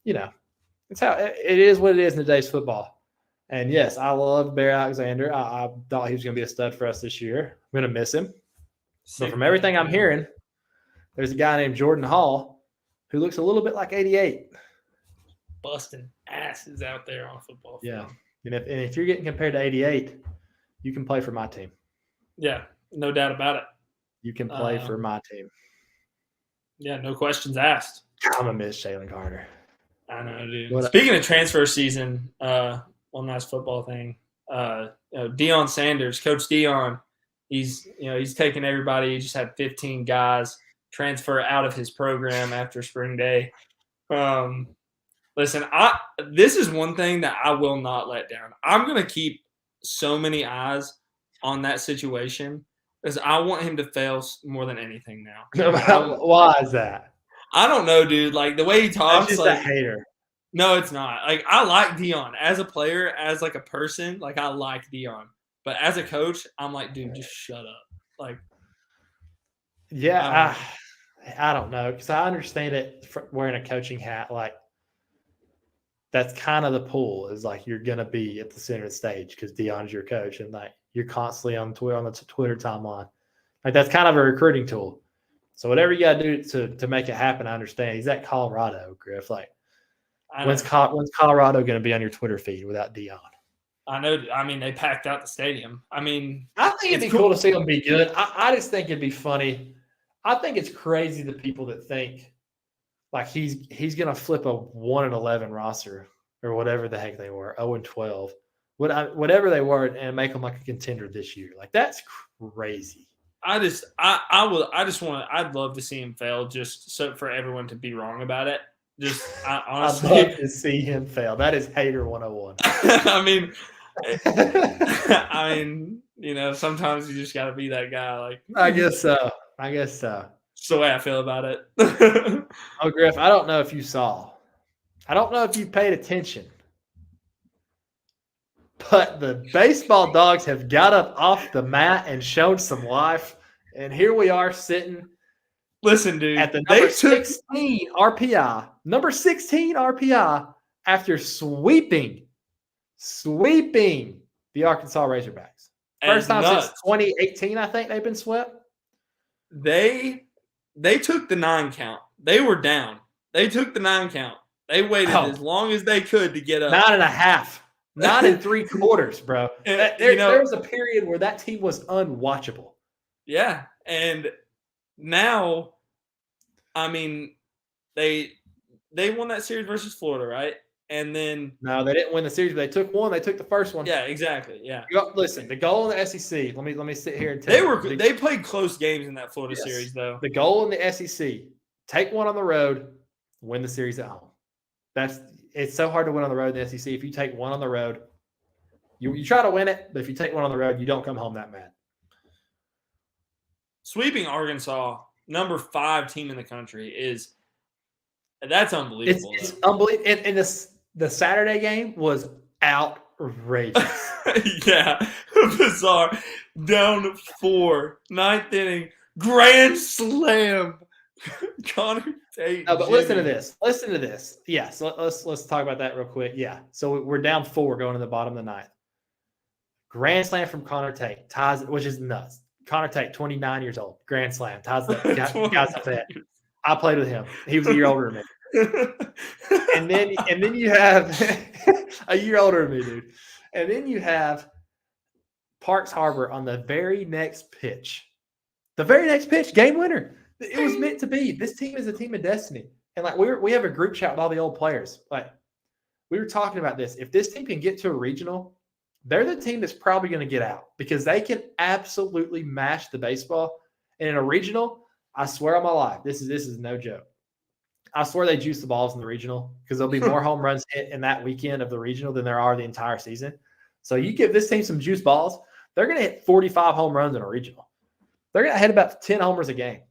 It's how it is what it is in today's football. And yes, I love Bear Alexander. I thought he was going to be a stud for us this year. I'm going to miss him. So from everything I'm hearing, there's a guy named Jordan Hall who looks a little bit like 88. Busting asses out there on football field. Yeah. And if you're getting compared to 88, you can play for my team. Yeah, no doubt about it. You can play for my team. Yeah, no questions asked. I'm going to miss Jalen Carter. I know, dude. Speaking of transfer season, one last football thing. Deion Sanders, Coach Deion, he's taking everybody. He just had 15 guys transfer out of his program after spring day. Listen, this is one thing that I will not let down. I'm going to keep so many eyes on that situation because I want him to fail more than anything now. Why is that? I don't know, dude. The way he talks, just a hater. No, it's not. I like Deion as a player, as a person. I like Deion, but as a coach, I'm like, dude, just shut up. Yeah, I don't know because I understand it wearing a coaching hat. That's kind of the pull is you're gonna be at the center of the stage because Deion's your coach and you're constantly on Twitter on the Twitter timeline. That's kind of a recruiting tool. So whatever you got to do to make it happen, I understand. He's at Colorado, Griff. When's Colorado going to be on your Twitter feed without Deion? I know. I mean, they packed out the stadium. I think it'd be cool to see him be good. I just think it'd be funny. I think it's crazy the people that think he's going to flip a 1-11 roster or whatever the heck they were, 0-12, whatever they were, and make them a contender this year. That's crazy. I'd love to see him fail just so for everyone to be wrong about it. Honestly, I'd love to see him fail. That is hater 101. Sometimes you just got to be that guy. I guess so. That's the way I feel about it. Oh, Griff, I don't know if you saw. I don't know if you paid attention. But the baseball dogs have got up off the mat and shown some life. And here we are sitting. Listen, dude. At the number 16 RPI. Number 16 RPI after sweeping the Arkansas Razorbacks. First time since 2018, I think they've been swept. They took the 9 count. They were down. They took the 9 count. They waited as long as they could to get up. 9.5. 9 3/4, bro. There was a period where that team was unwatchable. Yeah, And now, I mean, they won that series versus Florida, right? And then No, they didn't win the series, but they took one. They took the first one. yeah, exactly. Yeah. Listen, the goal in the SEC. Let me sit here and tell you. They played close games in that Florida series, though. The goal in the SEC: take one on the road, win the series at home. It's so hard to win on the road in the SEC. If you take one on the road, you try to win it, but if you take one on the road, you don't come home that mad. Sweeping Arkansas, number 5 team in the country, that's unbelievable. It's unbelievable. And the Saturday game was outrageous. Yeah, bizarre. Down 4, 9th inning, grand slam. Connor Tate. No, but listen to this. Listen to this. Yeah, so let's talk about that real quick. Yeah, so we're down 4 going to the bottom of the 9th. Grand slam from Connor Tate ties, which is nuts. Connor Tate, 29 years old, grand slam ties the guys up that. I played with him. He was a year older than me. and then you have a year older than me, dude. And then you have Parks Harbor on the very next pitch. The very next pitch, game winner. It was meant to be. This team is a team of destiny. And like we have a group chat with all the old players. Like we were talking about this. If this team can get to a regional, they're the team that's probably going to get out because they can absolutely mash the baseball. And in a regional, I swear on my life, this is no joke. I swear they juice the balls in the regional because there'll be more home runs hit in that weekend of the regional than there are the entire season. So you give this team some juice balls, they're going to hit 45 home runs in a regional. They're going to hit about 10 homers a game.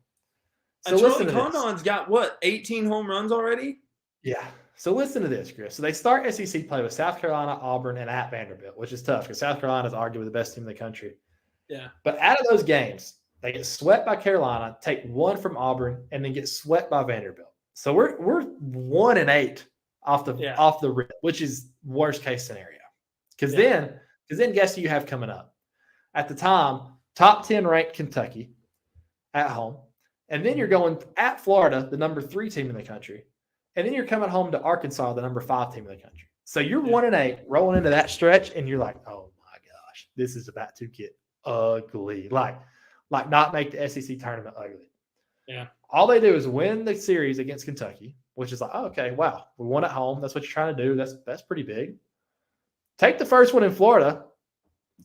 So Charlie Condon's got, 18 home runs already? Yeah. So listen to this, Chris. So they start SEC play with South Carolina, Auburn, and at Vanderbilt, which is tough because South Carolina is arguably the best team in the country. Yeah. But out of those games, they get swept by Carolina, take 1 from Auburn, and then get swept by Vanderbilt. So we're 1-8 off the rip, which is worst case scenario. Because then guess who you have coming up? At the time, top 10 ranked Kentucky at home. And then you're going at Florida, the number 3 team in the country. And then you're coming home to Arkansas, the number 5 team in the country. So you're 1-8 rolling into that stretch, and you're like, oh my gosh, this is about to get ugly. Like not make the SEC tournament ugly. Yeah. All they do is win the series against Kentucky, which is like, oh, okay, wow, we won at home. That's what you're trying to do. That's pretty big. Take the first one in Florida,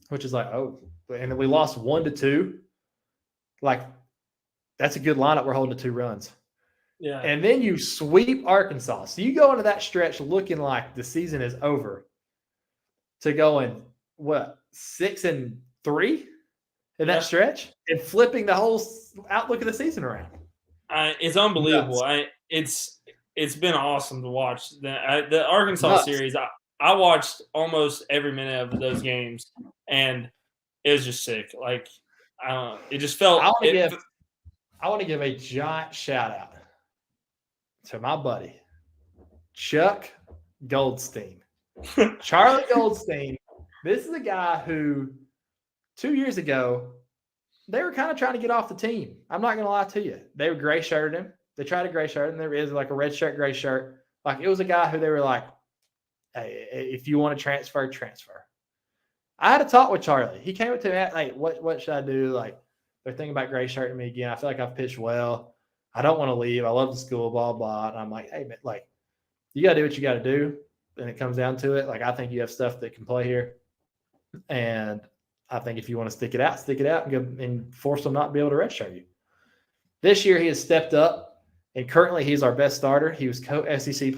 which is like, oh, and then we lost 1-2. Like, that's a good lineup. We're holding to 2 runs. Yeah. And then you sweep Arkansas. So you go into that stretch looking like the season is over to going, 6-3 in that stretch and flipping the whole outlook of the season around. It's unbelievable. It's been awesome to watch. The Arkansas series, I watched almost every minute of those games, and it was just sick. Like, it just felt. I want to give a giant shout out to my buddy, Chuck Goldstein. Charlie Goldstein. This is a guy who 2 years ago, they were kind of trying to get off the team. I'm not going to lie to you. They were gray shirted him. They tried to gray shirt him. There is like a red shirt, gray shirt. Like it was a guy who they were like, hey, if you want to transfer. I had a talk with Charlie. He came up to me, like, what should I do? Like, they're thinking about gray shirting me again. I feel like I've pitched well. I don't want to leave. I love the school, blah, blah. And I'm like, hey, man, like, you got to do what you got to do. And it comes down to it. Like, I think you have stuff that can play here. And I think if you want to stick it out and go and force them not to be able to redshirt you. This year, he has stepped up, and currently he's our best starter. He was co-SEC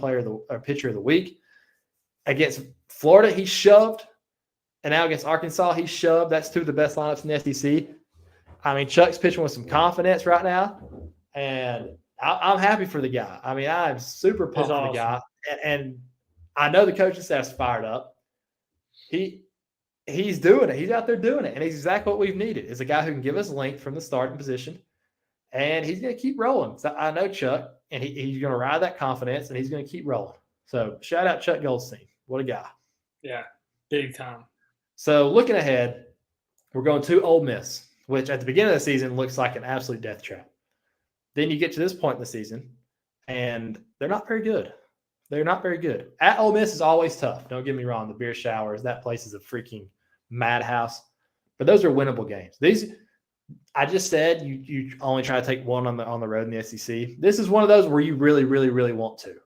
pitcher of the week. Against Florida, he shoved. And now against Arkansas, he shoved. That's 2 of the best lineups in the SEC. I mean, Chuck's pitching with some confidence right now. And I'm happy for the guy. I mean, I'm super pumped for the guy. And I know the coaching staff's fired up. He's doing it. He's out there doing it. And he's exactly what we've needed is a guy who can give us length from the starting position. And he's going to keep rolling. So I know Chuck, and he's going to ride that confidence, and he's going to keep rolling. So shout out Chuck Goldstein. What a guy. Yeah, big time. So looking ahead, we're going to Ole Miss, which at the beginning of the season looks like an absolute death trap. Then you get to this point in the season, and they're not very good. They're not very good. At Ole Miss is always tough. Don't get me wrong. The beer showers, that place is a freaking madhouse. But those are winnable games. I just said you only try to take one on the road in the SEC. This is one of those where you really, really, really want to.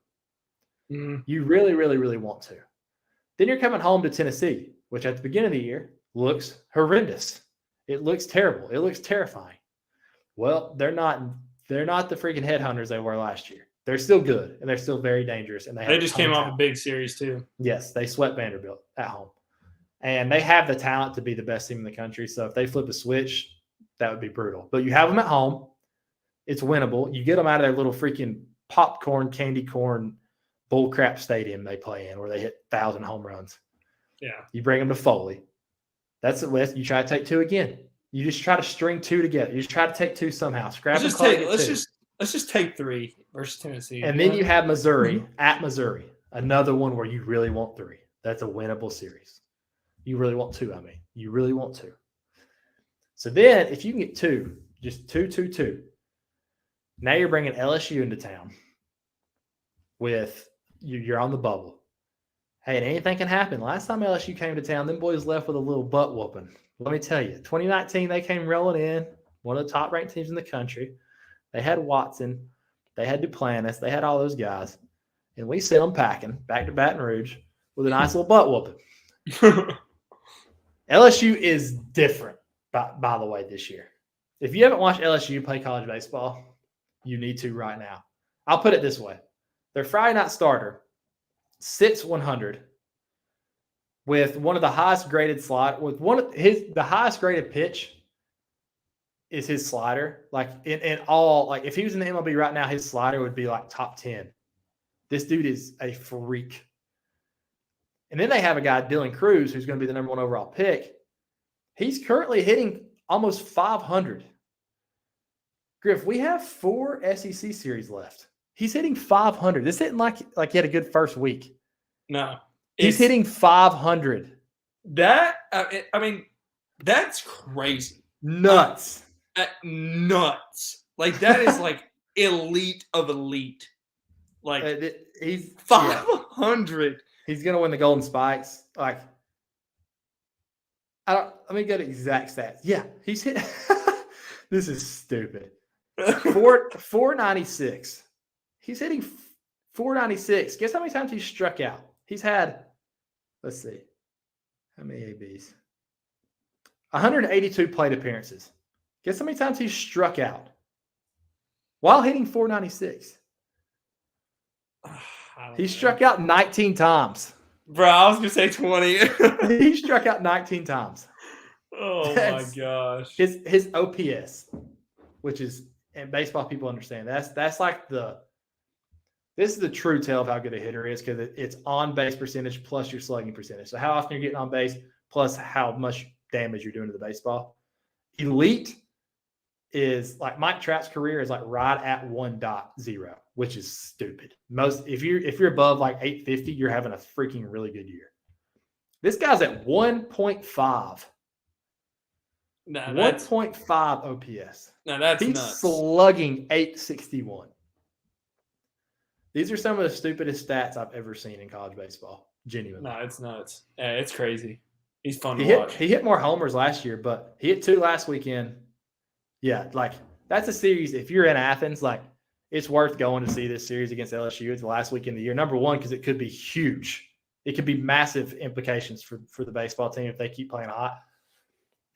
You really, really, really want to. Then you're coming home to Tennessee, which at the beginning of the year looks horrendous. It looks terrible. It looks terrifying. Well, they're not the freaking headhunters they were last year. They're still good, and they're still very dangerous. And they just came off a big series too. Yes, they swept Vanderbilt at home. And they have the talent to be the best team in the country. So if they flip a switch, that would be brutal. But you have them at home. It's winnable. You get them out of their little freaking popcorn, candy corn, bullcrap stadium they play in where they hit 1,000 home runs. Yeah. You bring them to Foley. That's the list. You try to take two again. You just try to string two together. You just try to take two somehow. Let's just take 3 versus Tennessee. And then you have Missouri at Missouri. Another one where you really want 3. That's a winnable series. You really want 2, I mean. You really want 2. So then if you can get 2, just 2. Now you're bringing LSU into town with you're on the bubble. Hey, and anything can happen. Last time LSU came to town, them boys left with a little butt whooping. Let me tell you, 2019, they came rolling in, one of the top-ranked teams in the country. They had Watson. They had Duplantis. They had all those guys. And we sent them packing back to Baton Rouge with a nice little butt whooping. LSU is different, by the way, this year. If you haven't watched LSU play college baseball, you need to right now. I'll put it this way. Their Friday night starter sits 100 with one of the highest graded the highest graded pitch is his slider. Like in all, like if he was in the MLB right now, his slider would be like top 10. This dude is a freak. And then they have a guy, Dylan Cruz, who's going to be the number 1 overall pick. He's currently hitting almost 500. Griff, we have 4 SEC series left. He's hitting 500. This isn't like he had a good first week. No. He's hitting 500. That, I mean, that's crazy. Nuts. Nuts. Like, that is like elite of elite. Like, he's 500. Yeah. He's going to win the Golden Spikes. Like, let me get exact stats. Yeah, he's hit. This is stupid. 496. He's hitting 496. Guess how many times he's struck out? He's had, let's see, how many ABs? 182 plate appearances. Guess how many times he's struck out while hitting 496? He struck out 19 times. Bro, I was going to say 20. He struck out 19 times. Oh, my gosh. His OPS, which is, and baseball people understand, that's like this is the true tell of how good a hitter is because it's on-base percentage plus your slugging percentage. So how often you're getting on base plus how much damage you're doing to the baseball. Elite is like Mike Trout's career is like right at 1.0, which is stupid. If you're above like 850, you're having a freaking really good year. This guy's at 1.5. No, 1.5 OPS. No, that's He's nuts. slugging 861. These are some of the stupidest stats I've ever seen in college baseball. Genuinely. No, it's nuts. Yeah, it's crazy. He's fun to watch. He hit more homers last year, but he hit 2 last weekend. Yeah, like that's a series. If you're in Athens, like it's worth going to see this series against LSU. It's the last weekend of the year. Number one, because it could be huge. It could be massive implications for the baseball team if they keep playing hot.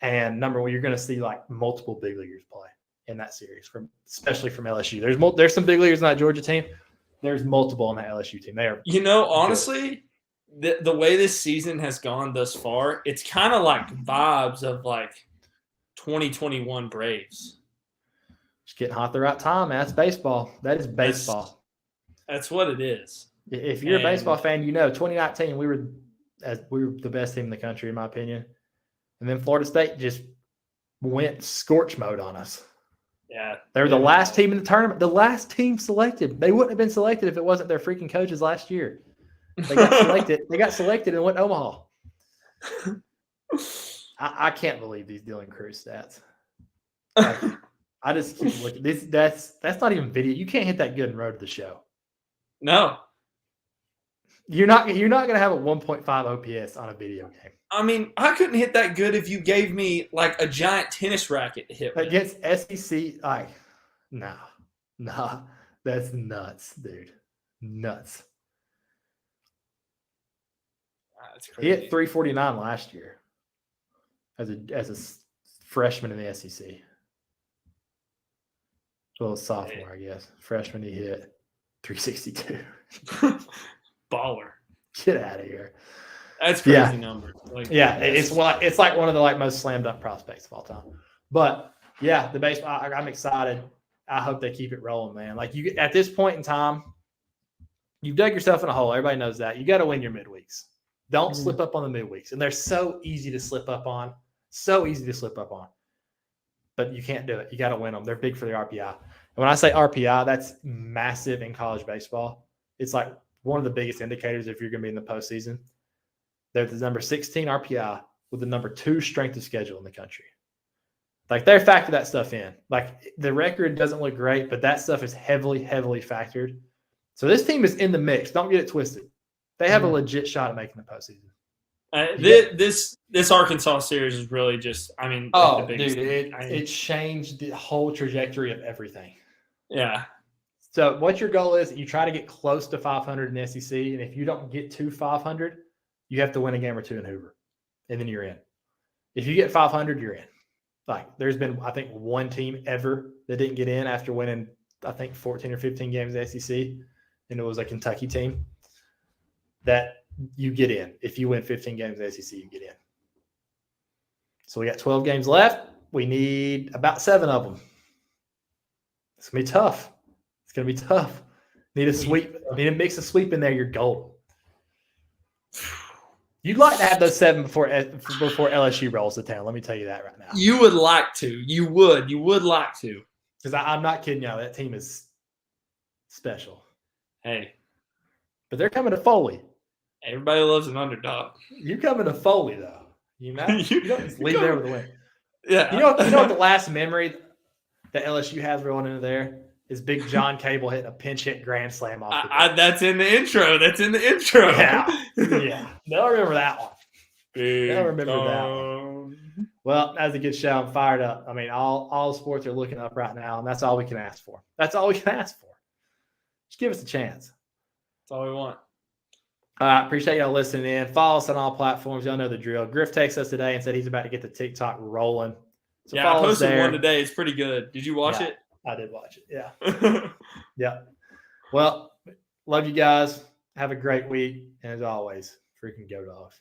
And number one, you're going to see like multiple big leaguers play in that series, especially from LSU. There's some big leaguers in that Georgia team. There's multiple on the LSU team. They are, honestly, the way this season has gone thus far, it's kind of like vibes of like 2021 Braves. Just getting hot at the right time, man. That's baseball. That is baseball. That's what it is. If you're a baseball fan, 2019 we were the best team in the country, in my opinion. And then Florida State just went scorch mode on us. Yeah. They were the last team in the tournament, the last team selected. They wouldn't have been selected if it wasn't their freaking coaches last year. They got selected and went to Omaha. I can't believe these Dylan Cruz stats. I just keep looking. That's not even video. You can't hit that good and road to the show. No. You're not going to have a 1.5 OPS on a video game. I mean, I couldn't hit that good if you gave me like a giant tennis racket to hit with. Against SEC, nah, that's nuts, dude. Nuts. That's He crazy. hit 349 last year as a freshman in the SEC. Well, sophomore, I guess. Freshman, he hit 362. Baller. Get out of here. That's crazy number. Like, it's like one of the most slam dunk prospects of all time. But yeah, the baseball. I'm excited. I hope they keep it rolling, man. Like you at this point in time, you've dug yourself in a hole. Everybody knows that. You got to win your midweeks. Don't slip up on the midweeks, and they're so easy to slip up on. So easy to slip up on. But you can't do it. You got to win them. They're big for the RPI. And when I say RPI, that's massive in college baseball. It's like one of the biggest indicators if you're going to be in the postseason. They're the number 16 RPI with the number 2 strength of schedule in the country. Like they factor that stuff in. Like the record doesn't look great, but that stuff is heavily, heavily factored. So this team is in the mix. Don't get it twisted. They have a legit shot at making the postseason. This Arkansas series is really just, I mean, oh, the biggest dude, it changed the whole trajectory of everything. Yeah. So what your goal is, you try to get close to 500 in the SEC, and if you don't get to 500, you have to win a game or 2 in Hoover, and then you're in. If you get 500, you're in. Like there's been, I think, one team ever that didn't get in after winning, I think, 14 or 15 games in the SEC, and it was a Kentucky team that you get in. If you win 15 games in the SEC, you get in. So we got 12 games left. We need about 7 of them. It's going to be tough. It's going to be tough. Need a sweep. Need a mix of sweep in there. You're golden. You'd like to have those 7 before LSU rolls to town. Let me tell you that right now. You would like to. You would. You would like to. Because I'm not kidding y'all. That team is special. Hey. But they're coming to Foley. Everybody loves an underdog. You coming to Foley, though. You know? You don't just leave there with a win. Yeah. You know what the last memory that LSU has rolling into there is Big John Cable hitting a pinch hit grand slam off the bench. That's in the intro. Yeah. They'll remember that one. They'll remember that one. Well, as a good show, I'm fired up. I mean, all sports are looking up right now, and that's all we can ask for. That's all we can ask for. Just give us a chance. That's all we want. Appreciate y'all listening in. Follow us on all platforms. Y'all know the drill. Griff texted us today and said he's about to get the TikTok rolling. So yeah, I posted one today. It's pretty good. Did you watch it? I did watch it. Yeah. Yeah. Well, love you guys. Have a great week. And as always, freaking go Dawgs.